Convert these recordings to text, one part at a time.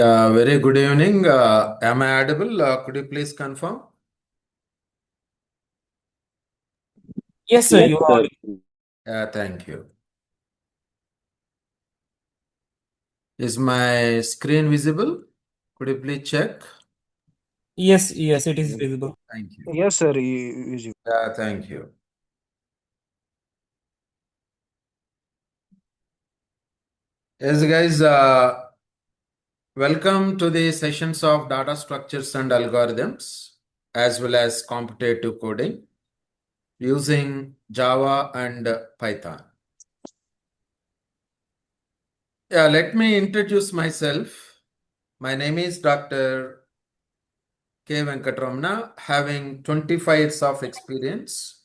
Very good evening. Am I audible? Could you please confirm? Yes, sir, you are. Thank you. Is my screen visible? Could you please check? Yes, it is visible. Thank you. Yes, sir. You. Thank you. Yes, guys. Welcome to the sessions of data structures and algorithms, as well as computative coding using Java and Python. Let me introduce myself. My name is Dr. Venkata Ramana, having 25 years of experience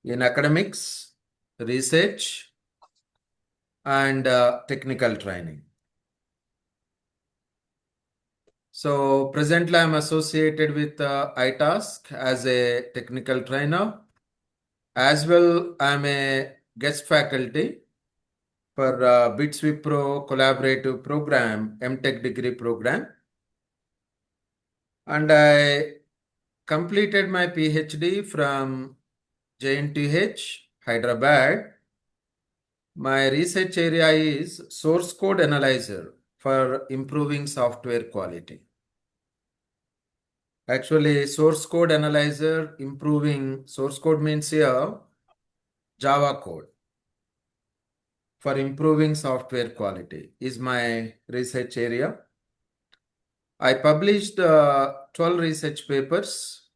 in academics, research, and technical training. So presently I'm associated with iTask as a technical trainer. As well, I'm a guest faculty for BitSweep Pro collaborative program, MTech degree program. And I completed my PhD from JNTH, Hyderabad. My research area is source code analyzer for improving software quality. Actually, source code analyzer, improving source code means here Java code for improving software quality is my research area. I published 12 research papers.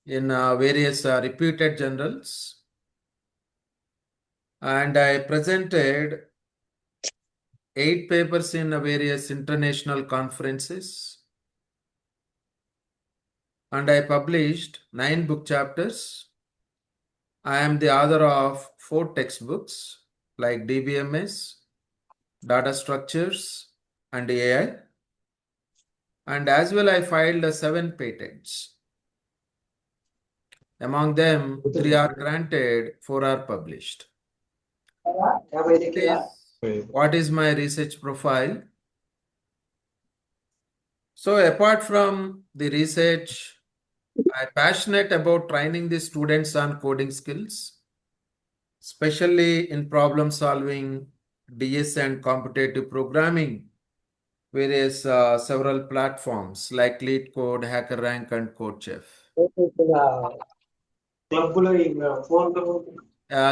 In various reputed journals, and I presented 8 papers in various international conferences, and I published 9 book chapters. I am the author of 4 textbooks like DBMS, Data Structures, and AI, and as well I filed 7 patents. Among them, 3 are granted, 4 are published. What is my research profile? So apart from the research, I'm passionate about training the students on coding skills, especially in problem solving, DSA and computative programming, various several platforms like LeetCode, HackerRank, and CodeChef.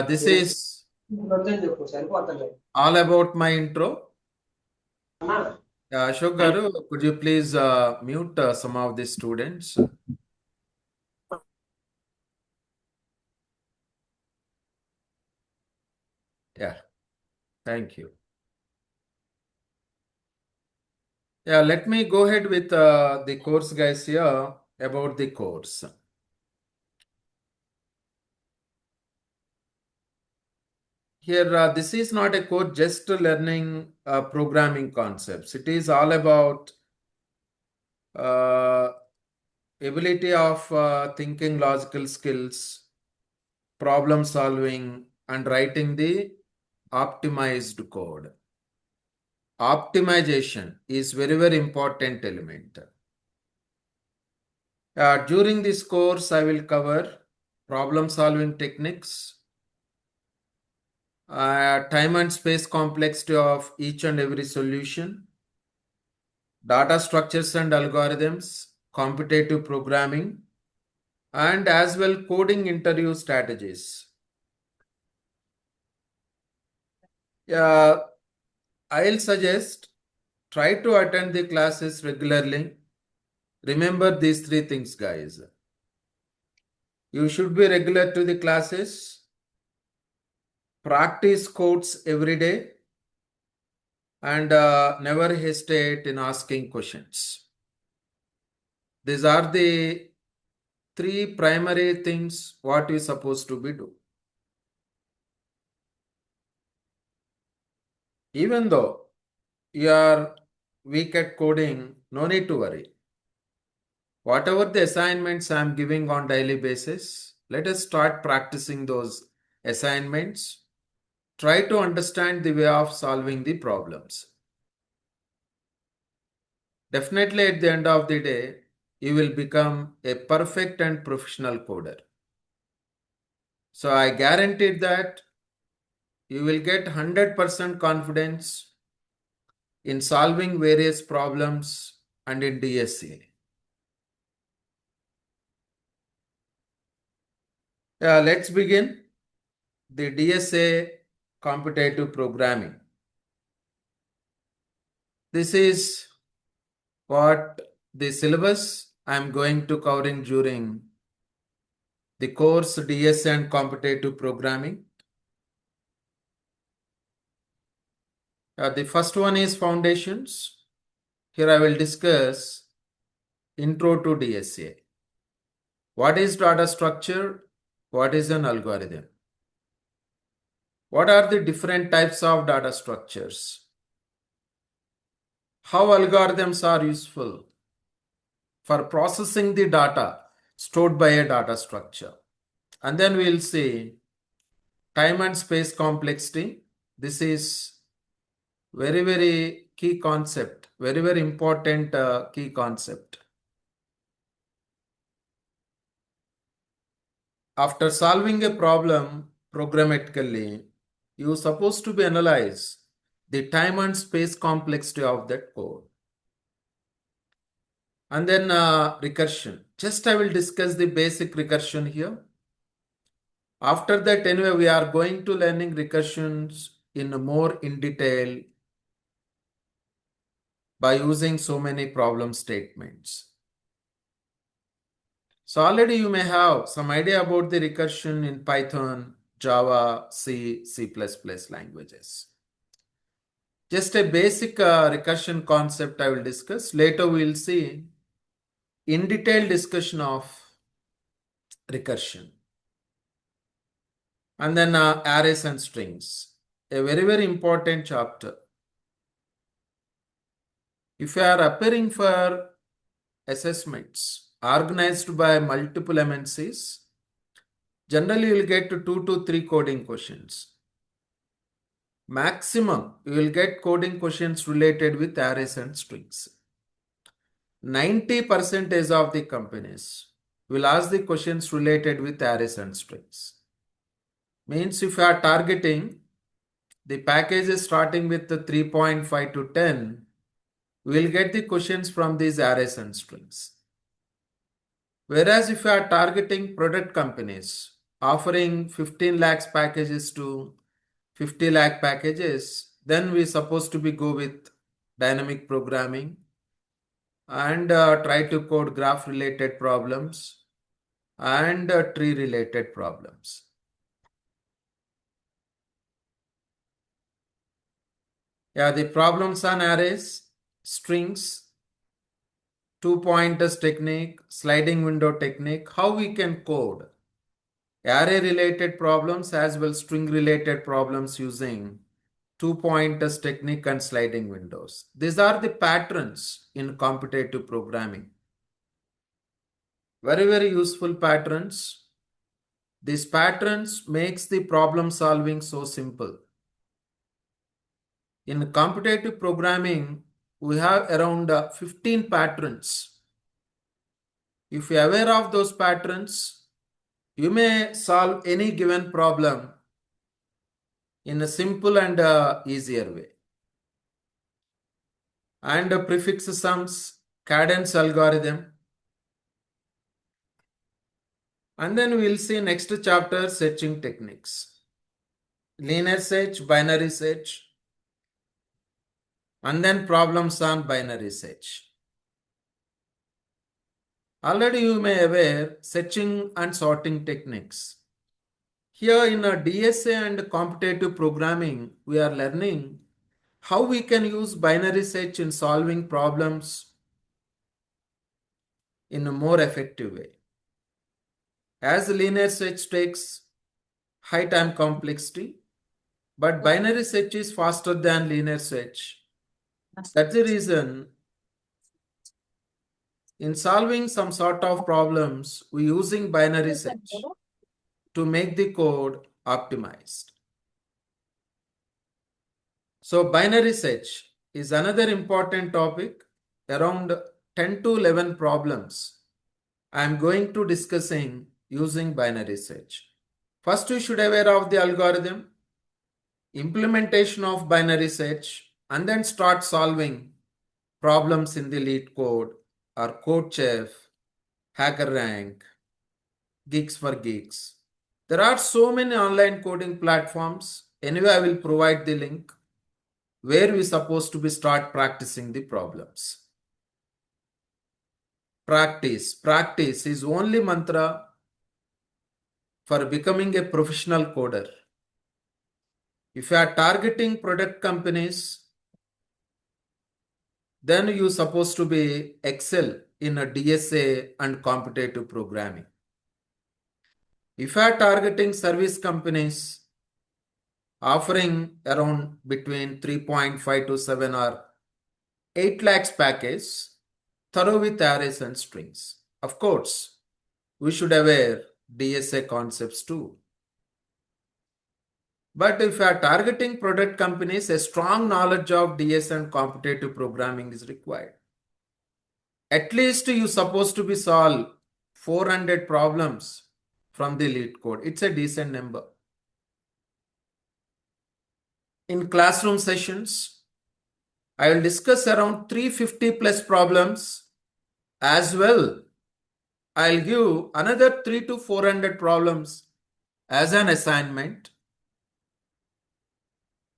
This is all about my intro. Ashok Garu, could you please mute some of the students? Yeah, thank you. Yeah, let me go ahead with the course, guys, here about the course. Here, this is not a course just learning programming concepts. It is all about ability of thinking, logical skills, problem solving, and writing the optimized code. Optimization is very, very important element. During this course, I will cover problem solving techniques, time and space complexity of each and every solution, data structures and algorithms, computative programming, and as well coding interview strategies. I'll suggest try to attend the classes regularly. Remember these 3 things, guys. You should be regular to the classes, practice codes every day, and never hesitate in asking questions. These are the 3 primary things what you're supposed to be do. Even though you are weak at coding, no need to worry. Whatever the assignments I'm giving on daily basis, Let us start practicing those assignments. Try to understand the way of solving the problems. Definitely at the end of the day, you will become a perfect and professional coder. So I guaranteed that you will get 100% confidence in solving various problems and in DSA. Let's begin the DSA competitive programming. This is what the syllabus I'm going to covering during the course DSA and competitive programming. The first one is foundations. Here I will discuss intro to DSA. What is data structure? What is an algorithm? What are the different types of data structures? How algorithms are useful for processing the data stored by a data structure. And then we'll see time and space complexity. This is very key concept, very important key concept. After solving a problem programmatically, you're supposed to be analyze the time and space complexity of that code. And then recursion. Just I will discuss the basic recursion here. After that, anyway, we are going to learning recursions in detail by using so many problem statements. So already you may have some idea about the recursion in Python, Java, C, C++ languages. Just a basic recursion concept I will discuss. Later we will see in detail discussion of recursion. And then arrays and strings. A very important chapter. If you are appearing for assessments organized by multiple MNCs, generally you will get 2 to 3 coding questions. Maximum, you will get coding questions related with arrays and strings. 90% of the companies will ask the questions related with arrays and strings. Means if you are targeting the packages starting with the 3.5 to 10, we will get the questions from these arrays and strings. Whereas if you are targeting product companies offering 15 lakhs packages to 50 lakh packages, then we supposed to be go with dynamic programming and try to code graph related problems and tree related problems. The problems on arrays, strings, 2 pointers technique, sliding window technique, how we can code array related problems as well string related problems using 2 pointers technique and sliding windows. These are the patterns in competitive programming. Very useful patterns. These patterns makes the problem solving so simple. In competitive programming, we have around 15 patterns. If you are aware of those patterns, you may solve any given problem in a simple and easier way. And prefix sums, cadence algorithm. And then we'll see next chapter searching techniques. Linear search, binary search, and then problems on binary search. Already you may aware searching and sorting techniques. Here in a DSA and competitive programming, we are learning how we can use binary search in solving problems in a more effective way. As linear search takes high time complexity, but binary search is faster than linear search. That's the reason in solving some sort of problems, we're using binary search. to make the code optimized. So binary search is another important topic. Around 10 to 11 problems I am going to discussing using binary search. First, you should aware of the algorithm, implementation of binary search, and then start solving problems in the LeetCode or CodeChef, HackerRank, Geeks for Geeks. There are so many online coding platforms. Anyway, I will provide the link where we supposed to be start practicing the problems. Practice is only mantra for becoming a professional coder. If you are targeting product companies, then you supposed to be excel in a DSA and competitive programming. If you are targeting service companies offering around between 3.5 to 7 or 8 lakhs package, thorough with arrays and strings. Of course, we should aware DSA concepts too. But if you are targeting product companies, a strong knowledge of DS and competitive programming is required. At least you supposed to be solve 400 problems from the LeetCode. It's a decent number. In classroom sessions, I will discuss around 350 plus problems as well. I'll give another 3 to 400 problems as an assignment.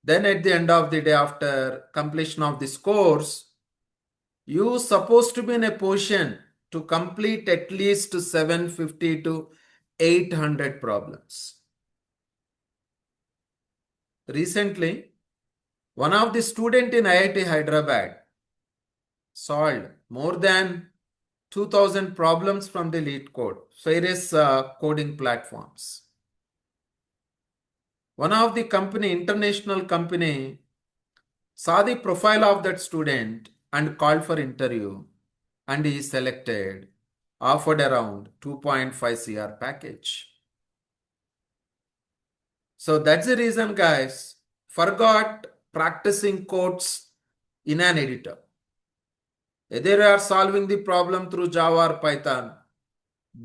Then at the end of the day, after completion of this course, you supposed to be in a position to complete at least 750 to 800 problems. Recently, one of the student in IIT Hyderabad solved more than 2000 problems from the LeetCode, various coding platforms. One of the company, international company, saw the profile of that student and called for interview, and he is selected, offered around 2.5 CR package. So that's the reason, guys, forgot practicing codes in an editor. Either you are solving the problem through Java or Python,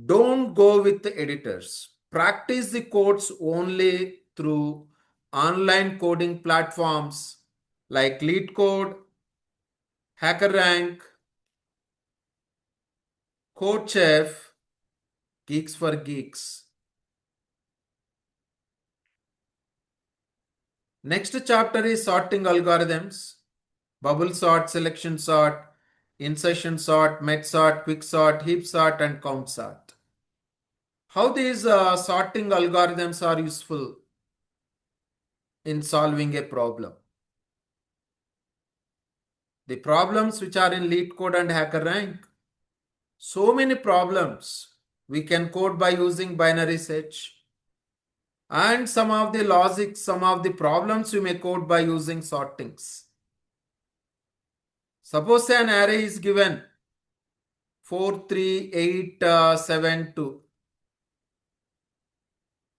don't go with the editors. Practice the codes only through online coding platforms like LeetCode, HackerRank, CodeChef, Geeks for Geeks. Next chapter is sorting algorithms, bubble sort, selection sort, insertion sort, met sort, quick sort, heap sort, and count sort. How these sorting algorithms are useful in solving a problem. The problems which are in LeetCode and HackerRank, so many problems we can code by using binary search. And some of the logic, some of the problems you may code by using sortings. Suppose an array is given 4, 3, 8, 7, 2.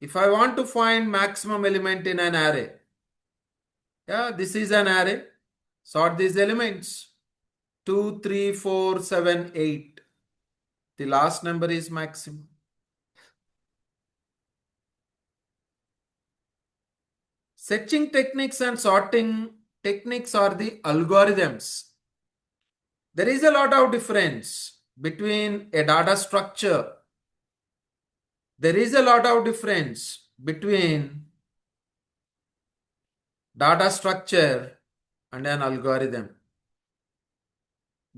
If I want to find maximum element in an array, this is an array. Sort these elements. 2, 3, 4, 7, 8. The last number is maximum. Searching techniques and sorting techniques are the algorithms. There is a lot of difference between a data structure. There is a lot of difference between data structure and an algorithm.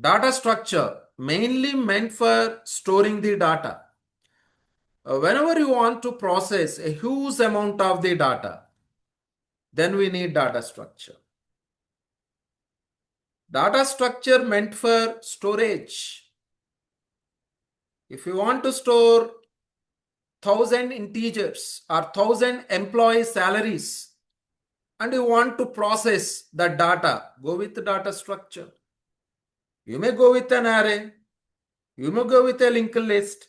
Data structure mainly meant for storing the data. Whenever you want to process a huge amount of the data, then we need data structure. Data structure meant for storage. If you want to store 1000 integers or 1000 employee salaries and you want to process the data, go with the data structure. You may go with an array. You may go with a linked list.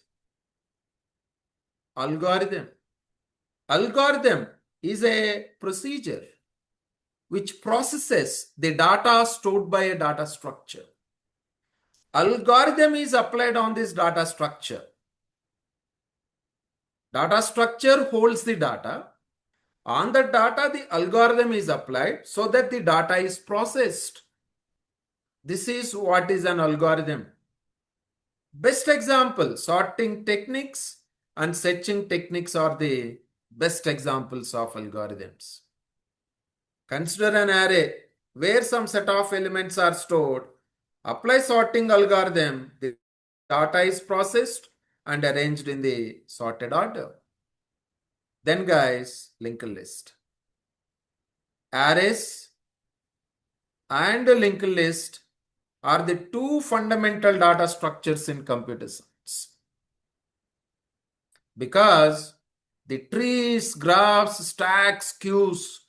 Algorithm. Algorithm is a procedure which processes the data stored by a data structure. Algorithm is applied on this data structure. Data structure holds the data. On the data, the algorithm is applied so that the data is processed. This is what is an algorithm. Best example, sorting techniques and searching techniques are the best examples of algorithms. Consider an array where some set of elements are stored. Apply sorting algorithm. The data is processed and arranged in the sorted order. Then guys, linked list. Arrays and linked list are the two fundamental data structures in computer science. Because the trees, graphs, stacks, queues,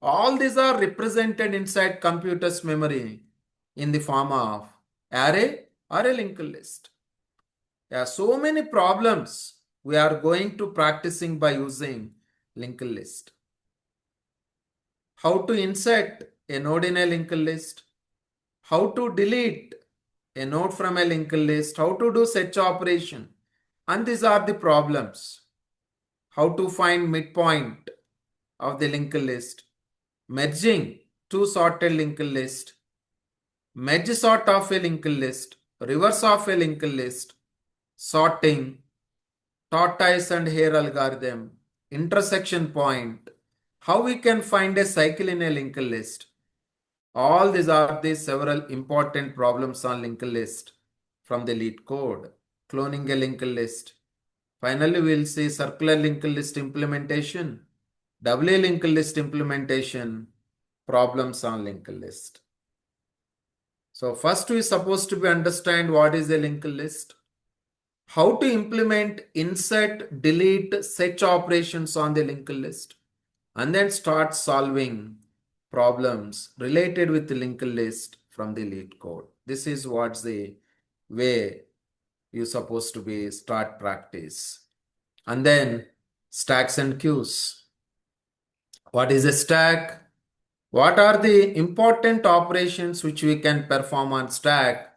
all these are represented inside computer's memory in the form of array or a linked list. There are so many problems we are going to practicing by using linked list. How to insert a node in a linked list, how to delete a node from a linked list, how to do search operation, and these are the problems. How to find midpoint of the linked list, merging two sorted linked list, merge sort of a linked list, reverse of a linked list, sorting, tortoise and hare algorithm, intersection point, how we can find a cycle in a linked list. All these are the several important problems on linked list from the LeetCode, cloning a linked list. Finally, we'll see circular linked list implementation, doubly linked list implementation, problems on linked list. So first we supposed to be understand what is a linked list, how to implement insert, delete, search operations on the linked list, and then start solving problems related with the linked list from the LeetCode. This is what's the way you're supposed to be start practice. And then stacks and queues. What is a stack? What are the important operations which we can perform on stack?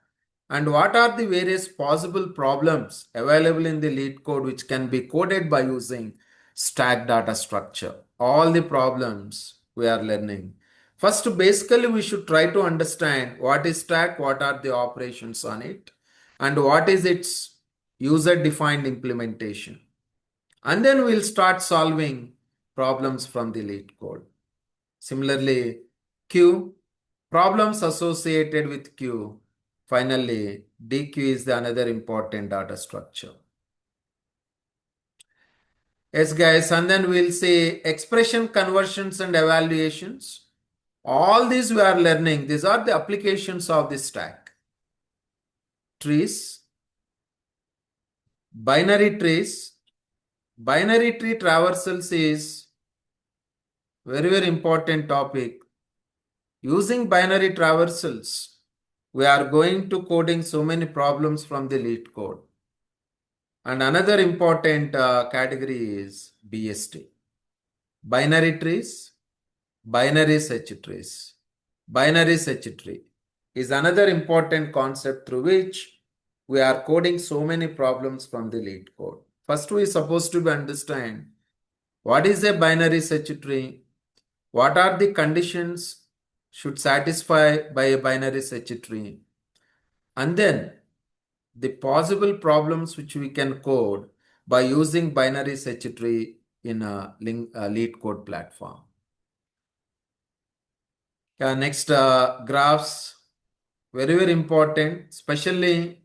And what are the various possible problems available in the LeetCode which can be coded by using stack data structure? All the problems we are learning. First, basically, we should try to understand what is stack, what are the operations on it, and what is its user-defined implementation. And then we'll start solving problems from the LeetCode. Similarly, queue, problems associated with queue. Finally, DQ is the another important data structure. Yes, guys, and then we'll see expression conversions and evaluations. All these we are learning. These are the applications of this stack. Trees, binary trees. Binary tree traversals is very important topic. Using binary traversals, we are going to coding so many problems from the LeetCode. And another important category is BST. Binary trees, binary search trees. Binary search tree is another important concept through which we are coding so many problems from the LeetCode. First, we are supposed to understand what is a binary search tree, what are the conditions should satisfy by a binary search tree, and then the possible problems which we can code by using binary search tree in a LeetCode platform. Next, graphs, very important, especially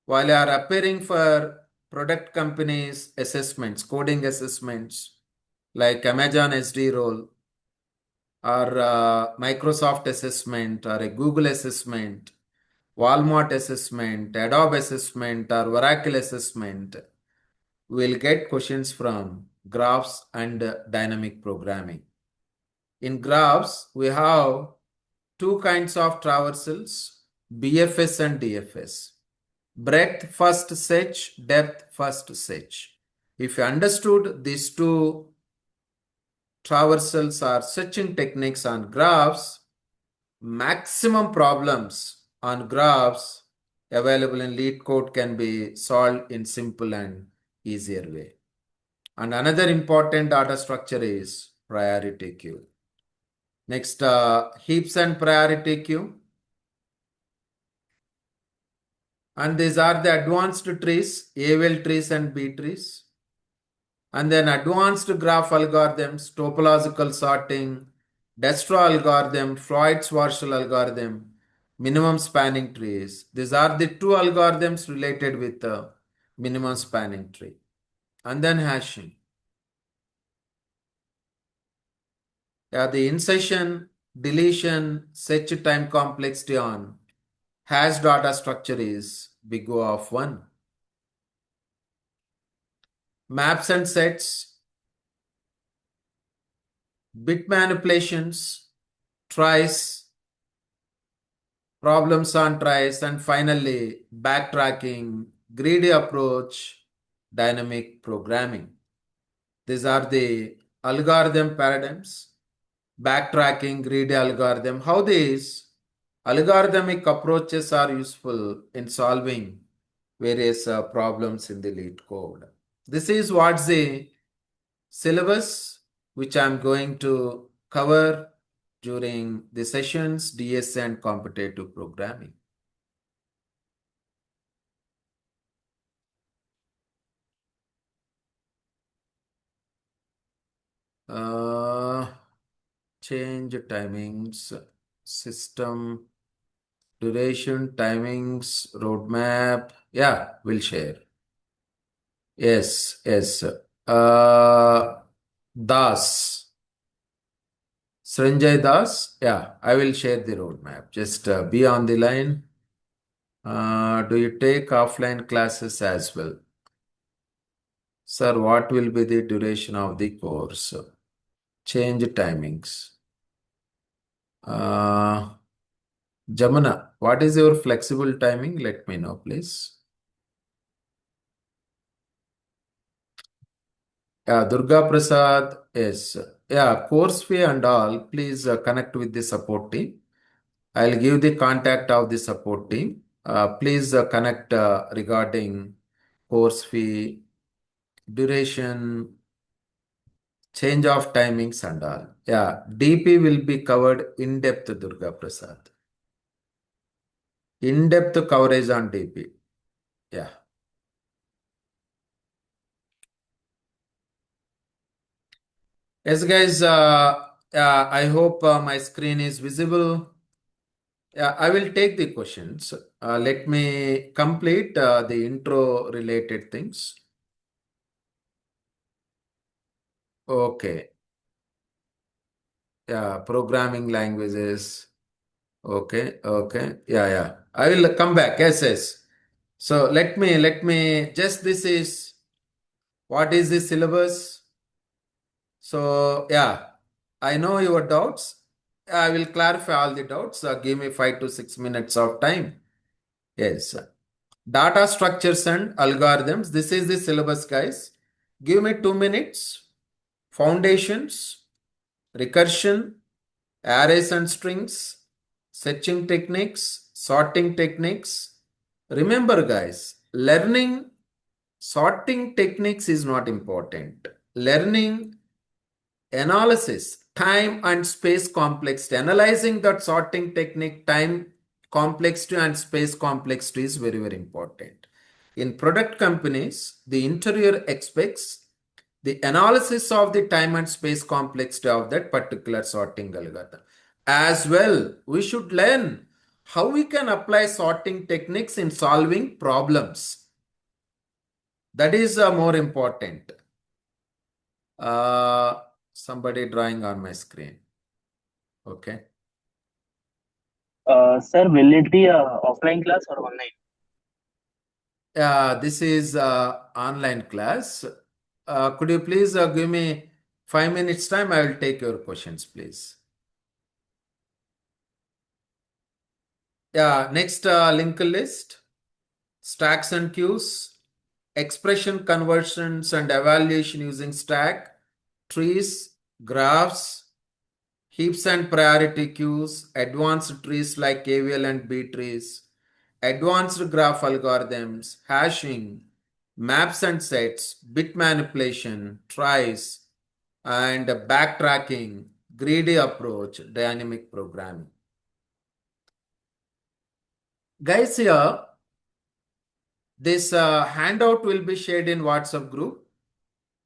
while you are appearing for product companies assessments, coding assessments like Amazon SD role or Microsoft assessment or a Google assessment, Walmart assessment, Adobe assessment, or Oracle assessment, we'll get questions from graphs and dynamic programming. In graphs, we have two kinds of traversals, BFS and DFS. Breadth first search, depth first search. If you understood these two traversals or searching techniques on graphs, maximum problems on graphs available in LeetCode can be solved in simple and easier way. And another important data structure is priority queue. Next, heaps and priority queue. And these are the advanced trees, AVL trees and B-trees. And then advanced graph algorithms, topological sorting, Destro algorithm, Floyd-Schwarzschild algorithm, minimum spanning trees. These are the two algorithms related with the minimum spanning tree. And then hashing. Yeah, the insertion, deletion, search time complexity on hash data structure is big O of 1. Maps and sets, bit manipulations, tries, problems on tries, and finally backtracking, greedy approach, dynamic programming. These are the algorithm paradigms. Backtracking, greedy algorithm. How these algorithmic approaches are useful in solving various problems in the LeetCode. This is what's the syllabus which I'm going to cover during the sessions, DSA and competitive programming. Change timings, system, duration, timings, roadmap. Yeah, we'll share. Yes, yes. Das. Sanjay Das. Yeah, I will share the roadmap. Just be on the line. Do you take offline classes as well? Sir, what will be the duration of the course? Change timings. Jamuna, what is your flexible timing? Let me know, please. Yeah, Durga Prasad, yes. Yeah, course fee and all, please connect with the support team. I'll give the contact of the support team. Please connect regarding course fee, duration, change of timings and all. Yeah, DP will be covered in depth, Durga Prasad. In depth coverage on DP. Yeah. Yes, guys, I hope my screen is visible. Yeah, I will take the questions. Let me complete the intro related things. Okay. Yeah, programming languages. Okay, okay. Yeah, yeah. I will come back. Yes, yes. So let me just this is what is the syllabus? So yeah, I know your doubts. I will clarify all the doubts. Give me 5 to 6 minutes of time. Yes. Data structures and algorithms. This is the syllabus, guys. Give me 2 minutes. Foundations, recursion, arrays and strings, searching techniques, sorting techniques. Remember, guys, learning sorting techniques is not important. Learning analysis, time and space complexity, analyzing that sorting technique, time complexity and space complexity is very, very important. In product companies, the interviewer expects the analysis of the time and space complexity of that particular sorting algorithm. As well, we should learn how we can apply sorting techniques in solving problems. That is more important. Somebody drawing on my screen. Okay. Sir, will it be a offline class or online? This is online class. Could you please give me 5 minutes time? I will take your questions, please. Yeah, next linked list, stacks and queues, expression conversions and evaluation using stack, trees, graphs, heaps and priority queues, advanced trees like AVL and B-trees, advanced graph algorithms, hashing, maps and sets, bit manipulation, tries, and backtracking, greedy approach, dynamic programming. Guys, here, this handout will be shared in WhatsApp group.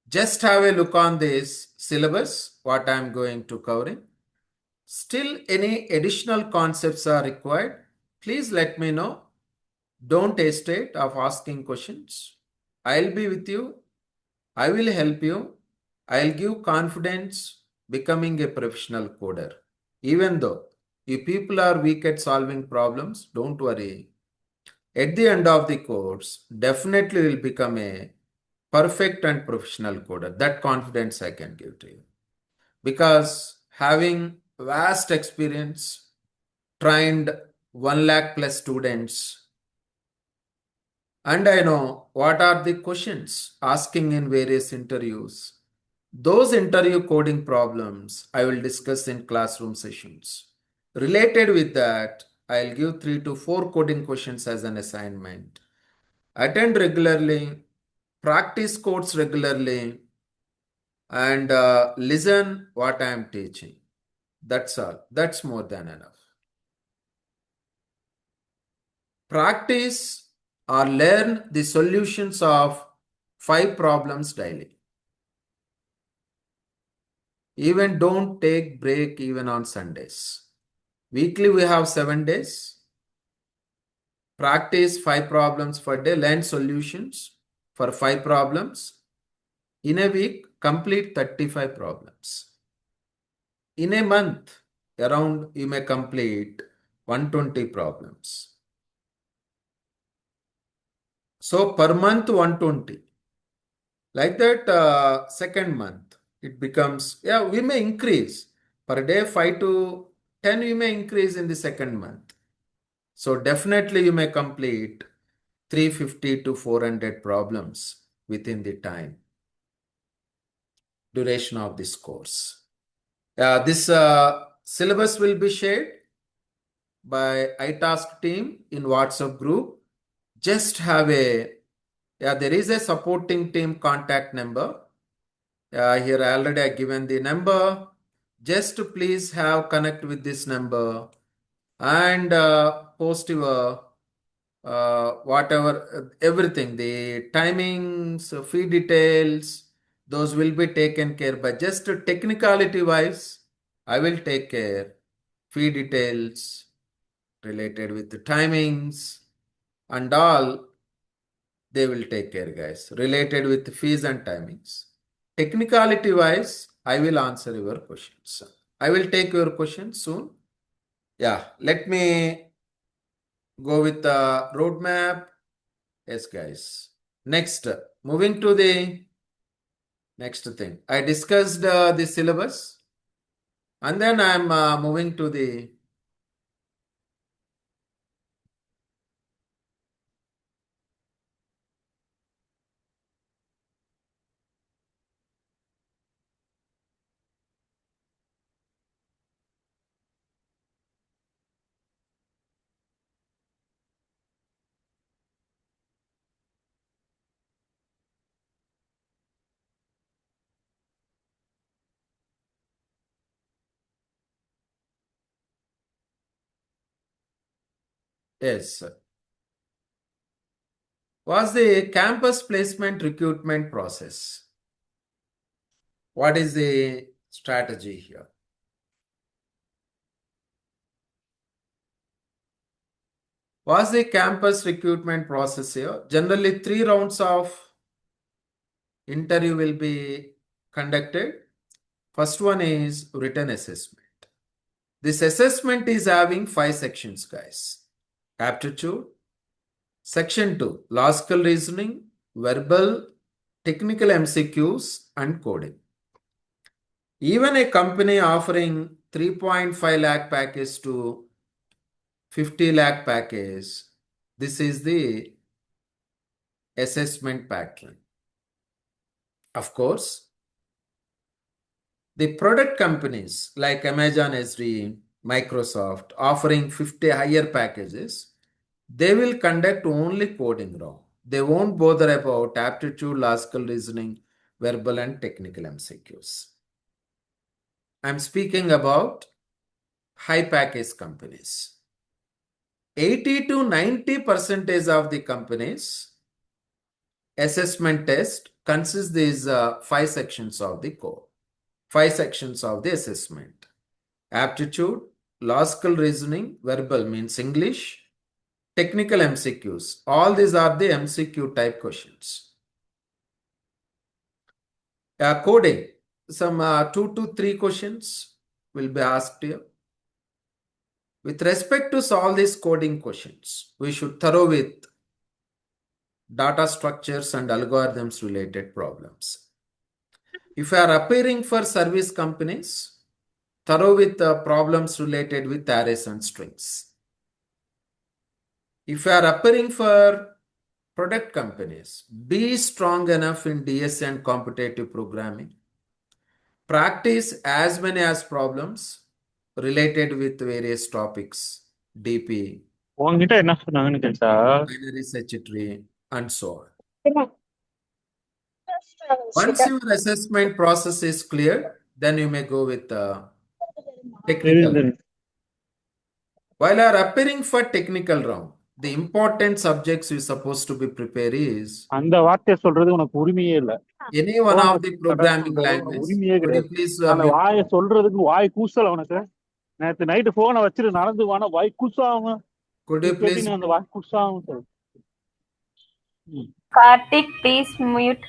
Just have a look on this syllabus, what I am going to covering. Still, any additional concepts are required, please let me know. Don't hesitate of asking questions. I'll be with you. I will help you. I'll give confidence becoming a professional coder. Even though you people are weak at solving problems, don't worry. At the end of the course, definitely will become a perfect and professional coder. That confidence I can give to you. Because having vast experience, trained 1 lakh plus students, and I know what are the questions asking in various interviews. Those interview coding problems I will discuss in classroom sessions. Related with that, I'll give 3 to 4 coding questions as an assignment. Attend regularly, practice codes regularly, and listen what I am teaching. That's all. That's more than enough. Practice or learn the solutions of 5 problems daily. Even don't take break even on Sundays. Weekly we have 7 days. Practice 5 problems per day. Learn solutions for 5 problems. In a week, complete 35 problems. In a month, around you may complete 120 problems. So per month 120. Like that, second month, it becomes, yeah, we may increase. Per day 5 to 10 we may increase in the second month. So definitely you may complete 350 to 400 problems within the time duration of this course. This syllabus will be shared by iTask team in WhatsApp group. Just have there is a supporting team contact number. Here already I given the number. Just please have connect with this number and post your whatever, everything, the timings, fee details, those will be taken care by. Just technicality wise, I will take care. Fee details related with the timings and all, they will take care, guys, related with the fees and timings. Technicality wise, I will answer your questions. I will take your questions soon. Yeah, let me go with the roadmap. Yes, guys. Next, moving to the next thing. I discussed the syllabus and then I'm moving to the yes. Was the campus placement recruitment process? What is the strategy here? Was the campus recruitment process here? Generally, 3 rounds of interview will be conducted. First one is written assessment. This assessment is having 5 sections, guys. Aptitude. Section 2, logical reasoning, verbal, technical MCQs, and coding. Even a company offering 3.5 lakh package to 50 lakh package, this is the assessment pattern. Of course, The product companies like Amazon SDE, Microsoft offering 50 higher packages, they will conduct only coding round. They won't bother about aptitude, logical reasoning, verbal and technical MCQs. I'm speaking about high package companies. 80 to 90% of the companies assessment test consists these 5 sections of the code, 5 sections of the assessment. Aptitude, logical reasoning, verbal means English, technical MCQs. All these are the MCQ type questions. Coding, some 2 to 3 questions will be asked here. With respect to solve these coding questions, we should thorough with data structures and algorithms related problems. If you are appearing for service companies, thorough with problems related with arrays and strings. If you are appearing for product companies, be strong enough in DSA and competitive programming. Practice as many as problems related with various topics, DP, உங்ககிட்ட என்ன சொன்னாங்கன்னு கேட்டா binary search tree, and so on. Once your assessment process is clear, then you may go with technical. While you are appearing for technical round, the important subjects you're supposed to be prepared is அந்த வார்த்தையை சொல்றது உனக்கு உரிமையே இல்ல. any one of the programming language. உரிமையே Could you கிடையாது. please அந்த வாயை சொல்றதுக்கு வாய் கூசல உனக்கு. நேத்து நைட்டு போனை வச்சுட்டு நடந்து வானா வாய் கூசாம. could you please அந்த வாய் கூசாம சொல்லு. Karthik, please mute.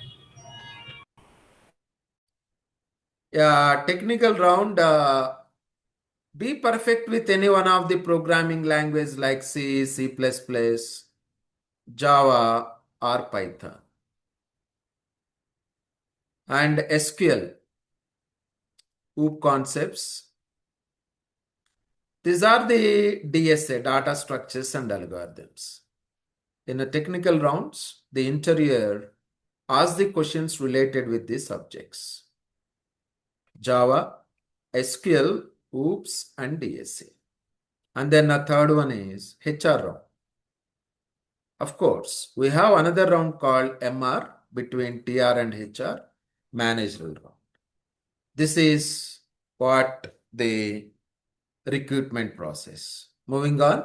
technical round, be perfect with any one of the programming language like C, C++, Java or Python. And SQL, OOP concepts. These are the DSA, data structures and algorithms. In the technical rounds, the interviewer asks the questions related with these subjects. Java, SQL, OOPs and DSA. And then the third one is HR round. Of course, we have another round called MR between TR and HR, managerial round. This is what the recruitment process. Moving on.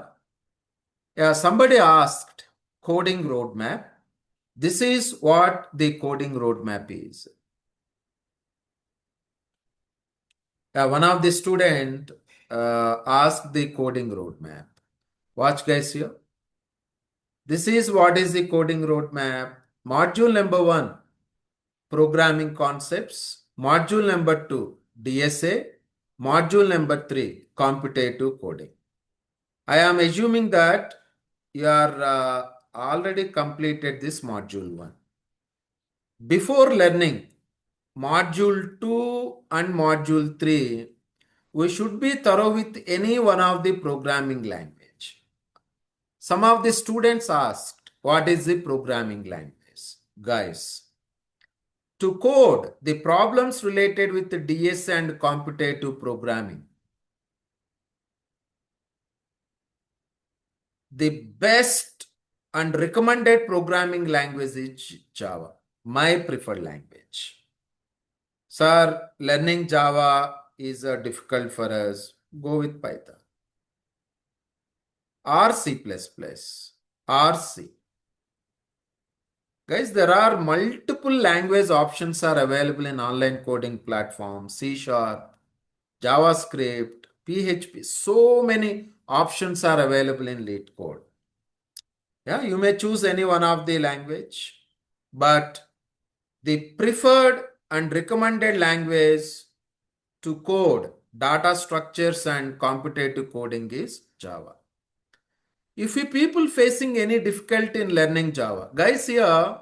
Somebody asked coding roadmap. This is what the coding roadmap is. One of the student asked the coding roadmap. Watch guys here. This is what is the coding roadmap. Module number 1, programming concepts. Module number 2, DSA. Module number 3, computative coding. I am assuming that you are already completed this module 1. Before learning module 2 and module 3, we should be thorough with any one of the programming language. Some of the students asked, what is the programming language? Guys, to code the problems related with the DSA and computative programming, the best and recommended programming language is Java, my preferred language. Sir, learning Java is difficult for us. Go with Python. Or C++, or C. Guys, there are multiple language options are available in online coding platforms, C#, JavaScript, PHP. So many options are available in LeetCode. You may choose any one of the language, but the preferred and recommended language to code data structures and computative coding is Java. If you people facing any difficulty in learning Java, guys, here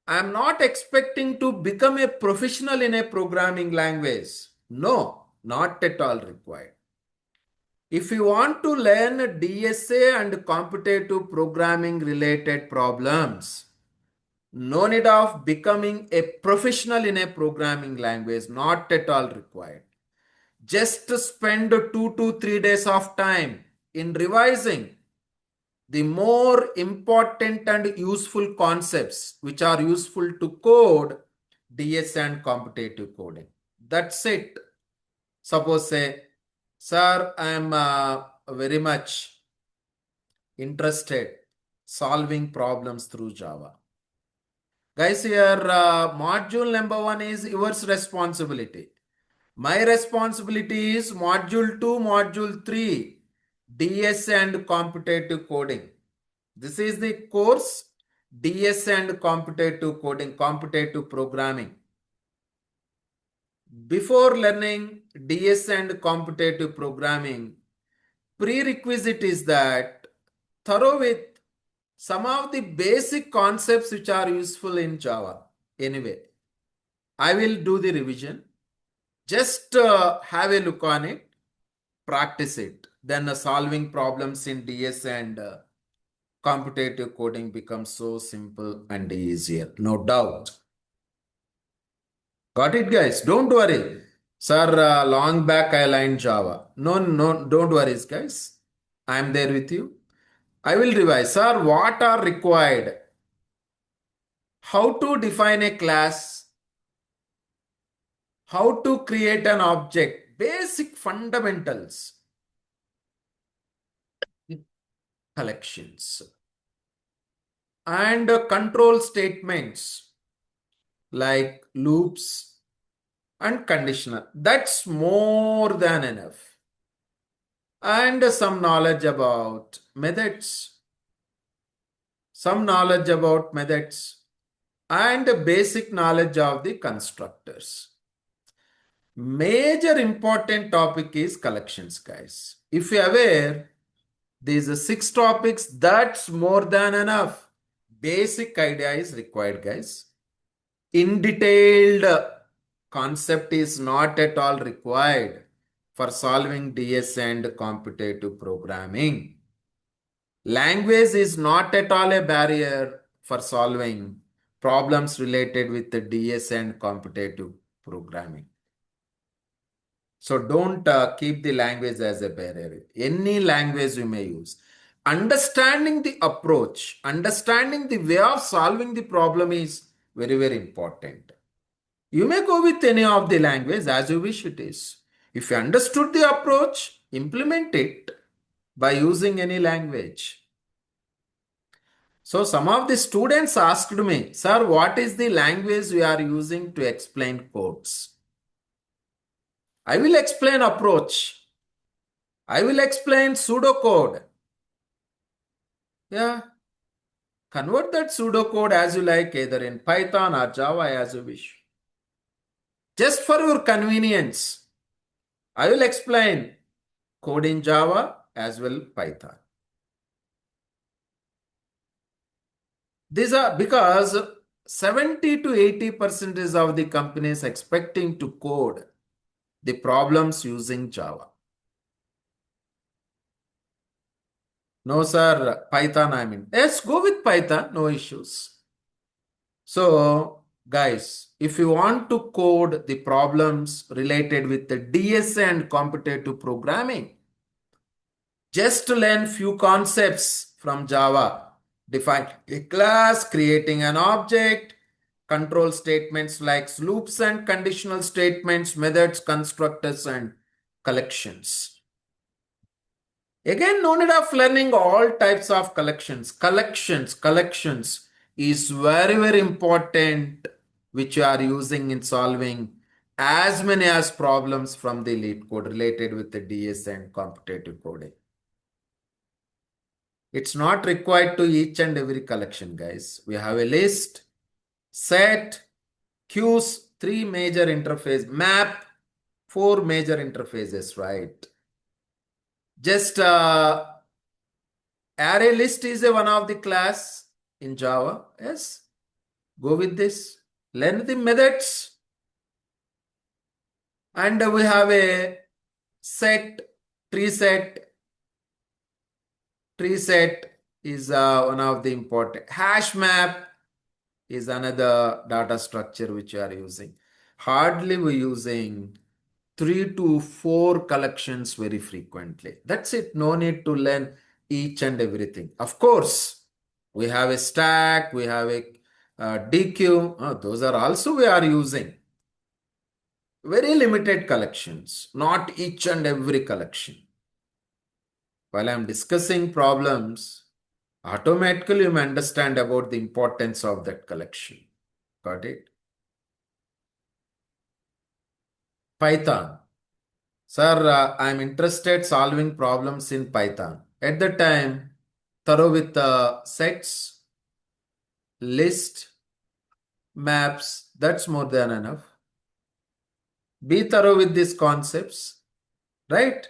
I am not expecting to become a professional in a programming language. No, not at all required. If you want to learn DSA and computative programming related problems, No need of becoming a professional in a programming language, not at all required. Just spend 2 to 3 days of time in revising the more important and useful concepts which are useful to code DSA and competitive coding. That's it. Suppose say, sir, I am very much interested solving problems through Java. Guys, here module number 1 is yours responsibility. My responsibility is module 2, module 3, DSA and competitive coding. This is the course DSA and competitive coding, competitive programming. Before learning DSA and competitive programming, prerequisite is that thorough with some of the basic concepts which are useful in Java. Anyway, I will do the revision. Just have a look on it, practice it. Then solving problems in DSA and competitive coding becomes so simple and easier, no doubt. Got it, guys? Don't worry. Sir, long back I learned Java. No, don't worry, guys. I am there with you. I will revise. Sir, what are required? How to define a class? How to create an object? Basic fundamentals. Collections. And control statements like loops and conditional. That's more than enough. And some knowledge about methods. Some knowledge about methods. And basic knowledge of the constructors. Major important topic is collections, guys. If you are aware, these 6 topics, that's more than enough. Basic idea is required, guys. In detailed concept is not at all required for solving DSA and competitive programming. Language is not at all a barrier for solving problems related with the DSA and competitive programming. So don't keep the language as a barrier. Any language you may use. Understanding the approach, understanding the way of solving the problem is very, very important. You may go with any of the language as you wish it is. If you understood the approach, implement it by using any language. So some of the students asked me, sir, what is the language we are using to explain codes? I will explain approach. I will explain pseudocode. Yeah. Convert that pseudocode as you like, either in Python or Java as you wish. Just for your convenience, I will explain code in Java as well Python. These are because 70 to 80% of the companies expecting to code the problems using Java. No, sir, Python I mean. Let's go with Python, no issues. So, guys, if you want to code the problems related with the DSA and competitive programming, just learn few concepts from Java. Define a class, creating an object, control statements like loops and conditional statements, methods, constructors, and collections. Again, no need of learning all types of collections. Collections is very, very important, which you are using in solving as many as problems from the LeetCode related with the DSA and competitive coding. It's not required to each and every collection, guys. We have a list, set, queues, 3 major interface, map, 4 major interfaces, right? Just array list is one of the class in Java. Yes, go with this. Learn the methods. And we have a set, tree set. Tree set is one of the important. Hash map is another data structure which you are using. Hardly we're using 3 to 4 collections very frequently. That's it. No need to learn each and everything. Of course, we have a stack, we have a DQ. Those are also we are using. Very limited collections, not each and every collection. While I'm discussing problems, automatically you may understand about the importance of that collection. Got it? Python. Sir, I'm interested solving problems in Python. At the time, thorough with sets, list, maps, that's more than enough. Be thorough with these concepts, right?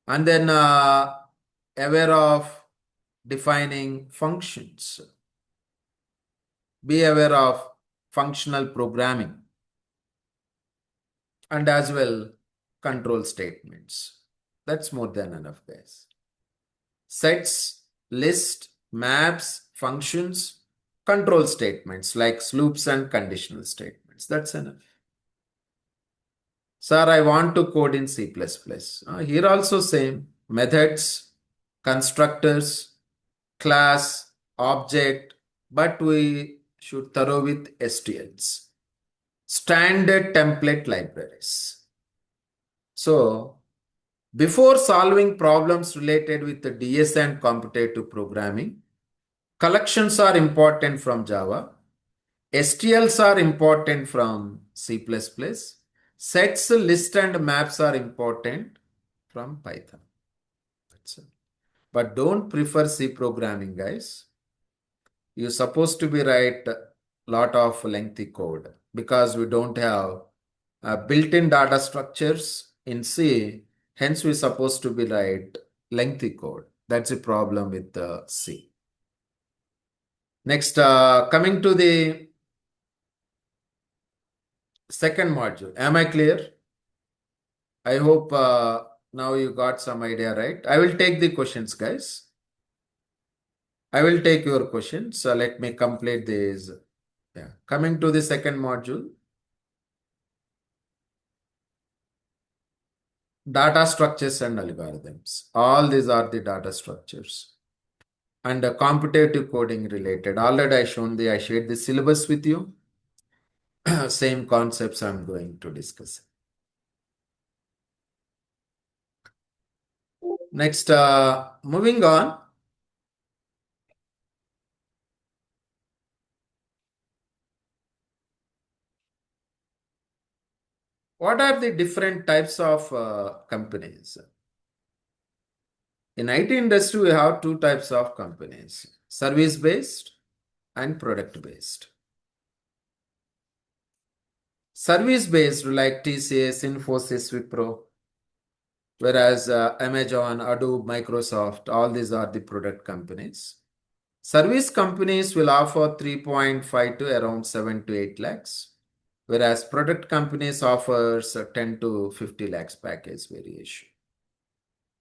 And then aware of defining functions. Be aware of functional programming and as well control statements. That's more than enough, guys. Sets, list, maps, functions, control statements like loops and conditional statements. That's enough. Sir, I want to code in C++. Here also same. Methods, constructors, class, object, but we should thorough with STLs. Standard template libraries. So, before solving problems related with the DSA and competitive programming, collections are important from Java. STLs are important from C++. Sets, list, and maps are important from Python. That's it. But don't prefer C programming, guys. You're supposed to be write a lot of lengthy code because we don't have built-in data structures in C. Hence, we're supposed to be write lengthy code. That's a problem with C. Next, coming to the second module. Am I clear? I hope now you got some idea, right? I will take the questions, guys. I will take your questions. So let me complete this. Yeah. Coming to the second module. Data structures and algorithms. All these are the data structures. And competitive coding related. Already I shared the syllabus with you. Same concepts I'm going to discuss. Next, moving on. What are the different types of companies? In IT industry, we have 2 types of companies, service-based and product-based. Service-based like TCS, Infosys, Wipro, whereas Amazon, Adobe, Microsoft, all these are the product companies. Service companies will offer 3.5 to around 7 to 8 lakhs, whereas product companies offers 10 to 50 lakhs package variation.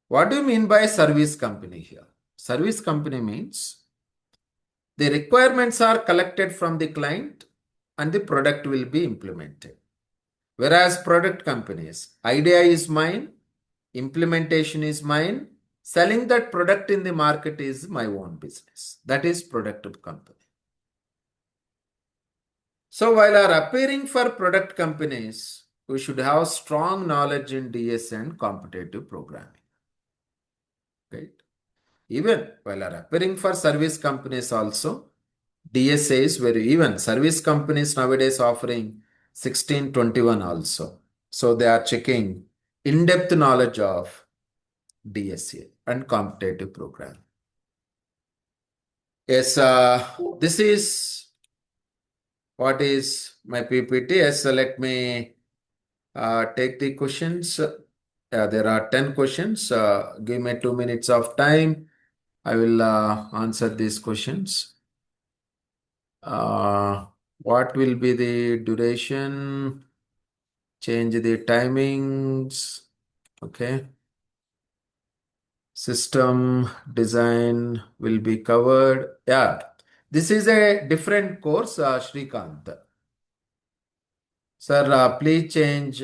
What do you mean by service company here? Service company means the requirements are collected from the client and the product will be implemented. Whereas product companies, idea is mine, implementation is mine, selling that product in the market is my own business. That is product company. So while are appearing for product companies, we should have strong knowledge in DSA and competitive programming. Right? Even while are appearing for service companies also, DSA is very even. Service companies nowadays offering 1621 also. So they are checking in-depth knowledge of DSA and competitive programming. Yes, this is what is my PPT. Yes, let me take the questions. There are 10 questions. Give me 2 minutes of time. I will answer these questions. What will be the duration? Change the timings. Okay. System design will be covered. Yeah. This is a different course, Shrikant. Sir, please change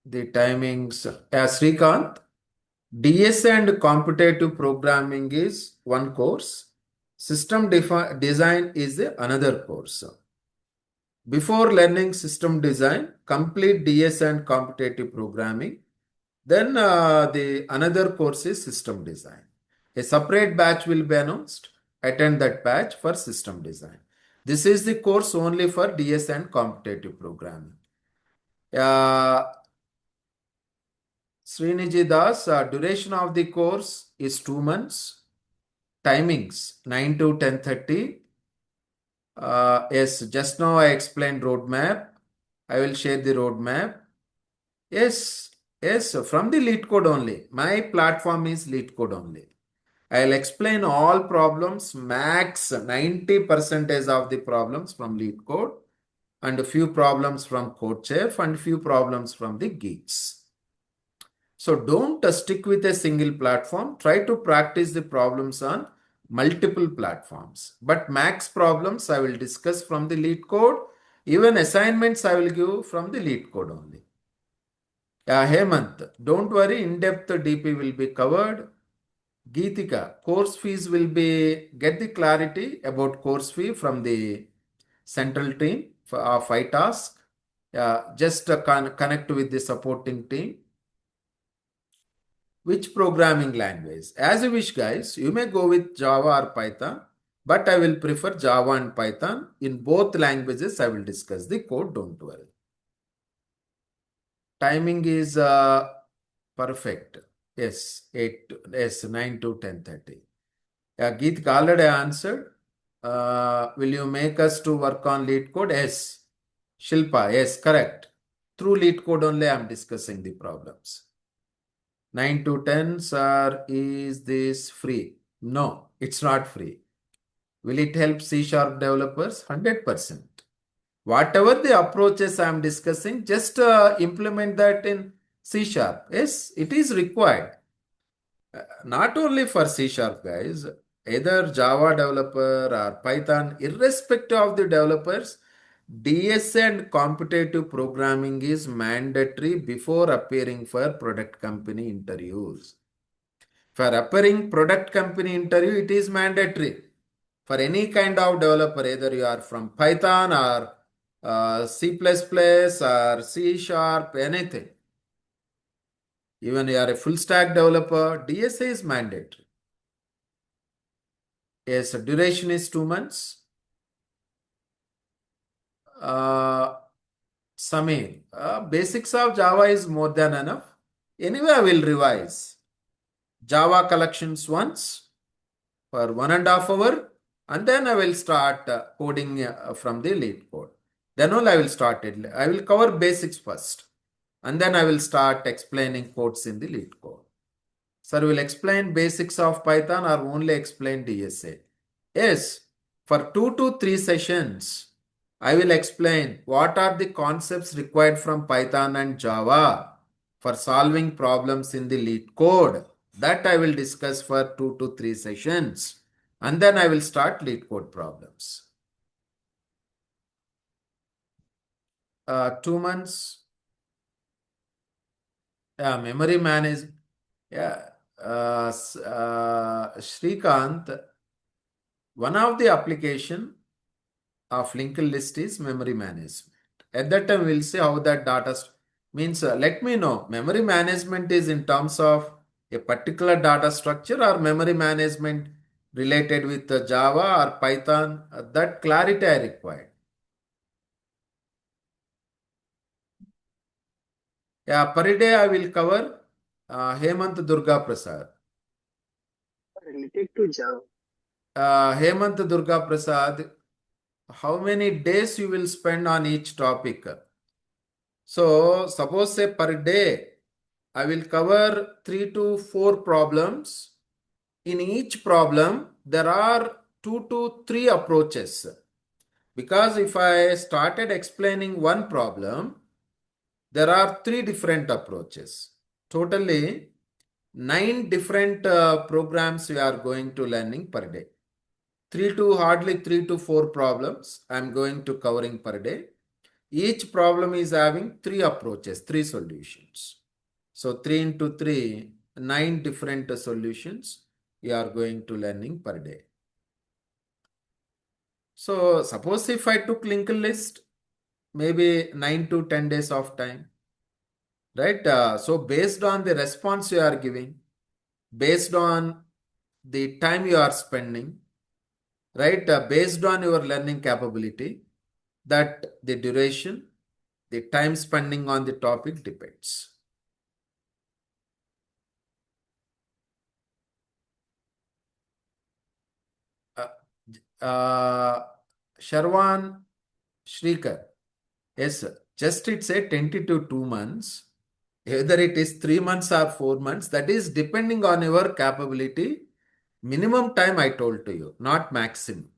the timings. Shrikant, DSA and computative programming is one course. System design is another course. Before learning system design, complete DSA and computative programming. Then the another course is system design. A separate batch will be announced. Attend that batch for system design. This is the course only for DSA and computative programming. Sriniji Das, duration of the course is 2 months. Timings 9 to 10:30. Yes, just now I explained roadmap. I will share the roadmap. Yes, from the LeetCode only. My platform is LeetCode only. I'll explain all problems, max 90% of the problems from LeetCode, and a few problems from CodeChef, and few problems from the Geeks. So don't stick with a single platform. Try to practice the problems on multiple platforms. But max problems I will discuss from the LeetCode. Even assignments I will give from the LeetCode only. Hemant, don't worry, in-depth DP will be covered. Geetika, course fees will be, get the clarity about course fee from the central team for our 5 tasks. Just connect with the supporting team. Which programming language? As you wish, guys. You may go with Java or Python, but I will prefer Java and Python. In both languages, I will discuss the code. Don't worry. Timing is perfect. Yes, 9 to 10:30. Geet already answered. Will you make us to work on LeetCode? Yes. Shilpa, yes, correct. Through LeetCode only I am discussing the problems. 9 to 10, sir, is this free? No, it's not free. Will it help C# developers? 100%. Whatever the approaches I am discussing, just implement that in C#. Yes, it is required. Not only for C#, guys, either Java developer or Python, irrespective of the developers, DSA and computative programming is mandatory before appearing for product company interviews. For appearing product company interview, it is mandatory. For any kind of developer, either you are from Python or C++ or C#, anything. Even you are a full stack developer, DSA is mandatory. Yes, duration is 2 months. Samir, basics of Java is more than enough. Anyway, I will revise Java collections once for 1.5 hours, and then I will start coding from the LeetCode. Then only I will start it. I will cover basics first, and then I will start explaining codes in the LeetCode. Sir, will explain basics of Python or only explain DSA? Yes, for 2 to 3 sessions, I will explain what are the concepts required from Python and Java for solving problems in the LeetCode. That I will discuss for 2 to 3 sessions. And then I will start LeetCode problems. 2 months. Memory management. Shrikant, one of the application of linked list is memory management. At that time, we'll see how that data means. Let me know. Memory management is in terms of a particular data structure or memory management related with Java or Python. That clarity I require. Per day I will cover Hemant Durga Prasad. Related to Java. Hemant Durga Prasad, how many days you will spend on each topic? So suppose say per day, I will cover 3 to 4 problems. In each problem, there are 2 to 3 approaches. Because if I started explaining one problem, there are 3 different approaches. Totally 9 different programs we are going to learning per day. hardly 3 to 4 problems I'm going to covering per day. Each problem is having 3 approaches, 3 solutions. So 3 into 3, 9 different solutions you are going to learning per day. So suppose if I took linked list, maybe 9 to 10 days of time, right? So based on the response you are giving, based on the time you are spending, right? Based on your learning capability, that the duration, the time spending on the topic depends. Sharwan Shrikar, yes, sir. Just it say 20 to 2 months. Either it is 3 months or 4 months, that is depending on your capability. Minimum time I told to you, not maximum.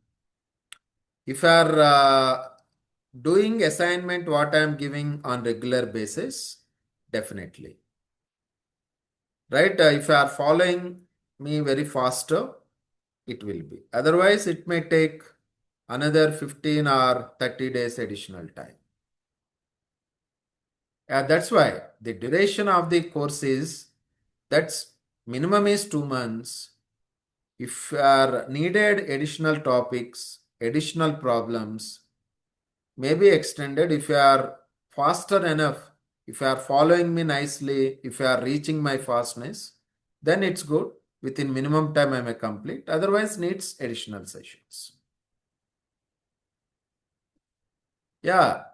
If you are doing assignment what I am giving on regular basis, definitely. Right? If you are following me very faster, it will be. Otherwise, it may take another 15 or 30 days additional time. That's why the duration of the course is, that's minimum is 2 months. If are needed additional topics, additional problems, may be extended. If you are faster enough, if you are following me nicely, if you are reaching my fastness, then it's good. Within minimum time I may complete. Otherwise needs additional sessions. Yeah,